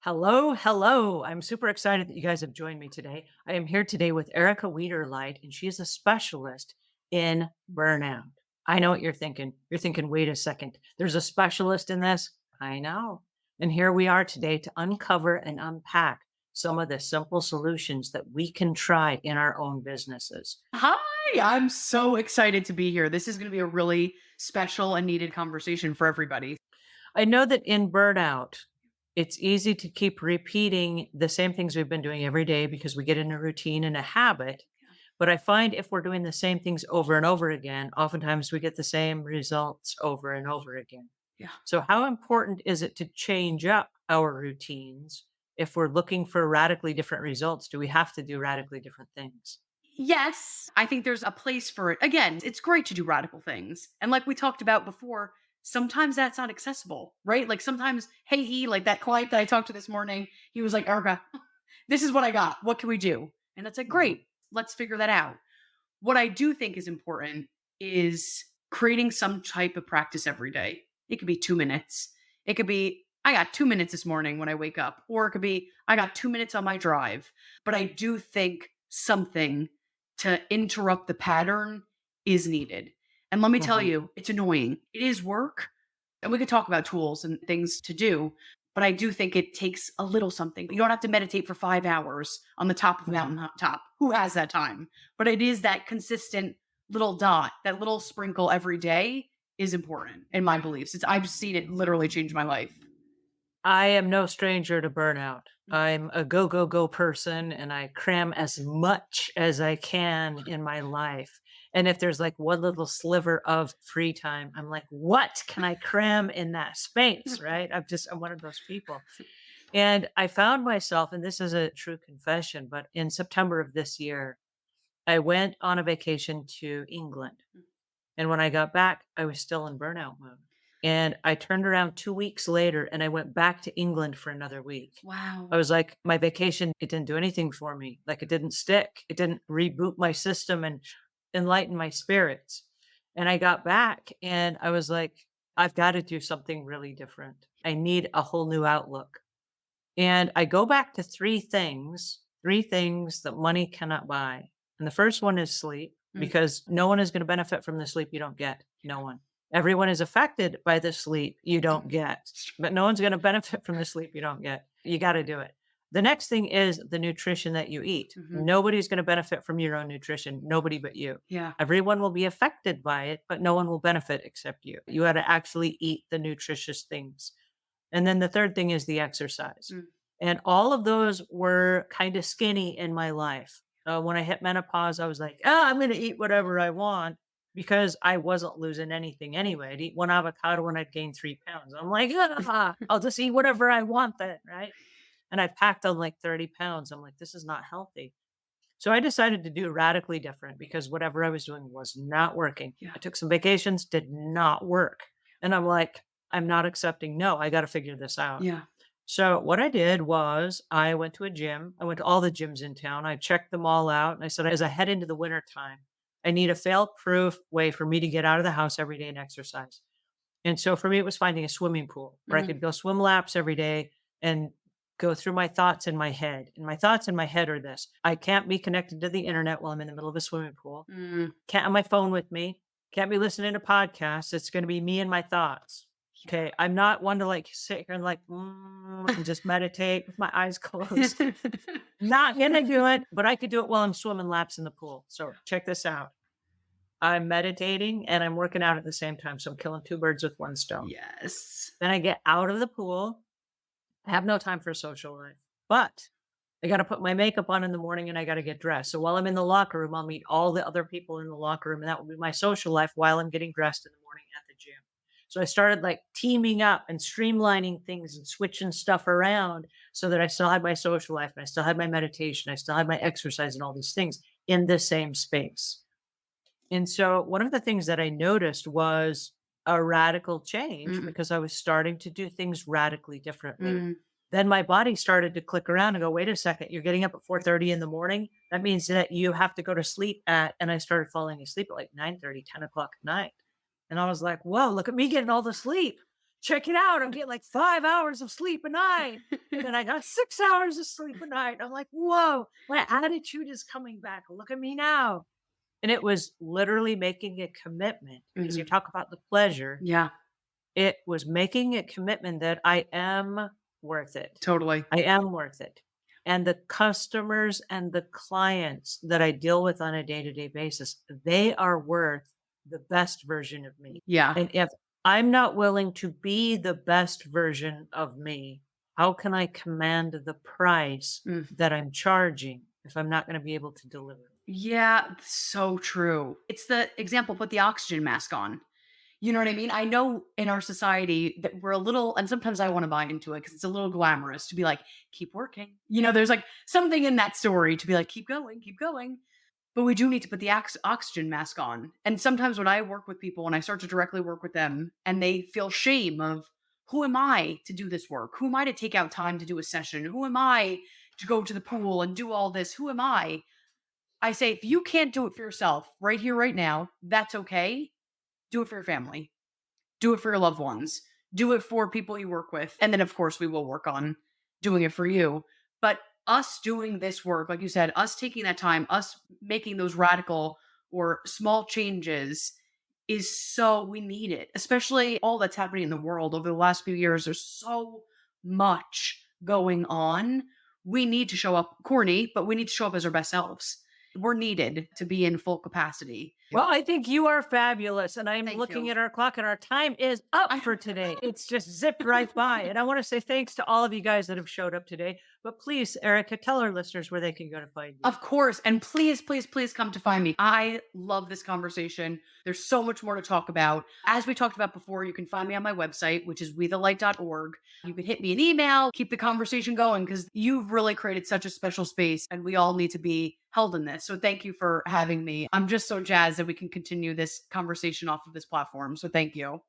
Hello, hello. I'm super excited that you guys have joined me today. I am here today with Erica Wiederlight, and she is a specialist in burnout. I know what you're thinking. You're thinking, wait a second, there's a specialist in this? I know. And here we are today to uncover and unpack some of the simple solutions that we can try in our own businesses. Hi, I'm so excited to be here. This is going to be a really special and needed conversation for everybody. I know that in burnout, it's easy to keep repeating the same things we've been doing every day because we get in a routine and a habit. But I find if we're doing the same things over and over again, oftentimes we get the same results over and over again. Yeah. So, how important is it to change up our routines if we're looking for radically different results? Do we have to do radically different things? Yes, I think there's a place for it. Again, it's great to do radical things. And like we talked about before, sometimes that's not accessible, right? Like sometimes, hey, like that client that I talked to this morning, he was like, Erica, this is what I got. What can we do? And it's like, Mhm. great, let's figure that out. What I do think is important is creating some type of practice every day. It could be 2 minutes. It could be, I got 2 minutes this morning when I wake up, or it could be, I got 2 minutes on my drive. But I do think something to interrupt the pattern is needed. And let me tell Mhm. you, it's annoying. It is work. And we could talk about tools and things to do, but I do think it takes a little something. You don't have to meditate for 5 hours on the top of a Mhm. mountain top. Who has that time? But it is that consistent little dot, that little sprinkle every day is important in my beliefs. I've seen it literally change my life. I am no stranger to burnout. I'm a go, go, go person and I cram as much as I can in my life. And if there's like one little sliver of free time, I'm like, what can I cram in that space? Right. I'm one of those people. And I found myself, and this is a true confession, but in September of this year, I went on a vacation to England. And when I got back, I was still in burnout mode. And I turned around 2 weeks later and I went back to England for another week. I Wow. was like, my vacation, it didn't do anything for me. Like it didn't stick. It didn't reboot my system and enlighten my spirits. And I got back and I was like, I've got to do something really different. I need a whole new outlook. And I go back to three things that money cannot buy. And the first one is sleep, Mm, because no one is going to benefit from the sleep you don't get. No one. Everyone is affected by the sleep you don't get, but no one's going to benefit from the sleep you don't get. You got to do it. The next thing is the nutrition that you eat. mhm. Nobody's going to benefit from your own nutrition, nobody but you. Yeah. Everyone will be affected by it, but no one will benefit except you. You got to actually eat the nutritious things. And then the third thing is the exercise. Mm, And all of those were kind of skinny in my life. When I hit menopause, I was like, I'm going to eat whatever I want because I wasn't losing anything anyway. I'd eat one avocado and I'd gain 3 pounds. I'm like, I'll just eat whatever I want then. Right. And I packed on like 30 pounds. I'm like, this is not healthy. So I decided to do radically different because whatever I was doing was not working. yeah. I took some vacations, did not work. And I'm like, I'm not accepting no, I got to figure this out. Yeah. So what I did was I went to a gym. I went to all the gyms in town. I checked them all out. And I said, as I head into the winter time, I need a fail proof way for me to get out of the house every day and exercise. And so for me, it was finding a swimming pool where I Mm, could go swim laps every day and go through my thoughts in my head. And my thoughts in my head are this: I can't be connected to the internet while I'm in the middle of a swimming pool. mm, Can't have my phone with me. Can't be listening to podcasts. It's going to be me and my thoughts. Okay. I'm not one to like sit here and like, and just meditate with my eyes closed. yeah. Not going to do it, but I could do it while I'm swimming laps in the pool. So check this out. I'm meditating and I'm working out at the same time. So I'm killing two birds with one stone. Yes. Then I get out of the pool. I have no time for a social life, but I got to put my makeup on in the morning and I got to get dressed. So while I'm in the locker room, I'll meet all the other people in the locker room. And that will be my social life while I'm getting dressed in the morning at the gym. So I started like teaming up and streamlining things and switching stuff around so that I still had my social life and I still had my meditation. I still had my exercise and all these things in the same space. And so one of the things that I noticed was a radical change Mm, because I was starting to do things radically differently. mm, Then my body started to click around and go, wait a second, you're getting up at 4:30 in the morning. That means that you have to go to sleep at, and I started falling asleep at like 9:30, 10 o'clock at night. And I was like, whoa, look at me getting all the sleep. check it out. I'm getting like 5 hours of sleep a night. And then I got 6 hours of sleep a night. I'm like, whoa, my attitude is coming back. Look at me now. And it was literally making a commitment because you Mhm. talk about the pleasure. Yeah, It was making a commitment that I am worth it. totally. I am worth it. And the customers and the clients that I deal with on a day-to-day basis, they are worth the best version of me. Yeah. And if I'm not willing to be the best version of me, how can I command the price Mm. that I'm charging if I'm not going to be able to deliver? Yeah, so true. It's the example, put the oxygen mask on. You know what I mean? I know in our society that we're a little, and sometimes I want to buy into it because it's a little glamorous to be like, keep working. There's like something in that story to be like, keep going, keep going. But we do need to put the oxygen mask on. And sometimes when I work with people and I start to directly work with them and they feel shame of, who am I to do this work? Who am I to take out time to do a session? Who am I to go to the pool and do all this? Who am I? I say, if you can't do it for yourself right here, right now, that's okay. Do it for your family. Do it for your loved ones. Do it for people you work with. And then, of course, we will work on doing it for you. But us doing this work, like you said, us taking that time, us making those radical or small changes is so we need it, especially all that's happening in the world over the last few years. There's so much going on. We need to show up corny, but we need to show up as our best selves. We're needed to be in full capacity. Well, I think you are fabulous. And I'm Thank looking you. at our clock and our time is up I for today. It's just zipped right by. And I want to say thanks to all of you guys that have showed up today. But please, Erica, tell our listeners where they can go to find you. Of course. And please, please, please come to find me. I love this conversation. There's so much more to talk about. As we talked about before, you can find me on my website, which is wethelight.org. You can hit me an email, keep the conversation going because you've really created such a special space and we all need to be held in this. So thank you for having me. I'm just so jazzed that we can continue this conversation off of this platform. So thank you.